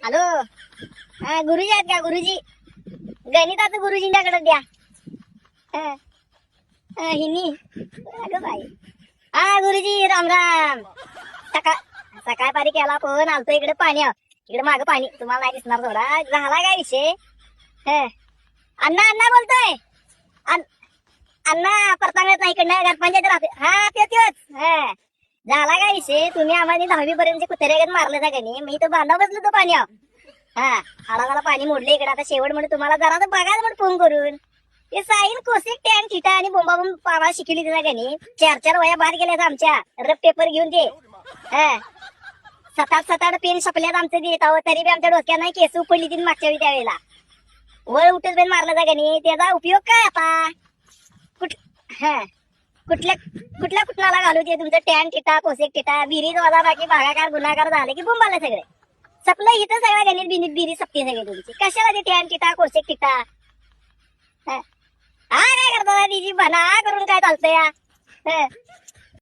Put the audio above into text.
Hello. हा गुरुजी आहेत का? गुरुजी गणिताचं गुरुजींच्याकडे द्या. हा, हिनी अगं बाई. हा गुरुजी राम राम. सकाळ सकाळपारी केला फोन. आलतो इकडे पाणी. इकडे मागं पाणी तुम्हाला नाही दिसणार थोडा. झाला काय विषय? अण्णा अण्णा बोलतोय. अण्णा परतांगत नाही इकडनं घरपंचायत राहते. हा तेच. झाला काय विषय? तुम्ही आम्हाला 10वी पर्यंत कुत्र्यागत मारलं का नाही? मी तर बांधा बसलो तो पाणी. हा आडाला पाणी मोडले इकडे. आता शेवट म्हणून तुम्हाला जरा तर बघायला म्हणून फोन करून ते साईन कोसिक टॅन थिटा आणि बोंबाबोंब पावा शिकली तिला का नाही? 4-4 वया बाहेर गेल्यात आमच्या रफ पेपर घेऊन ते. हा 7-8 पेन सपल्यात आमचं देत आहोत. तरी बी आमच्या डोक्यात नाही केस उपडली ती मागच्या वेळी त्यावेळेला. वळ उठच बेन मारलं का नाही? त्याचा उपयोग काय आता? कुठल्या कुठल्या कुठला घालू ते तुमचं टॅन टिटा कोसेक टिटा बिरीज वाजा बाकी भागाकार गुन्हाकार झाले की बोंबाला सगळे सपलं इथं सगळ्या गणित बिनीत बिरी सपते सगळे तुमची. कशाला ते टॅन टिटा कोसेक टिटा? हा काय करता तिची बना करून काय चालतं या?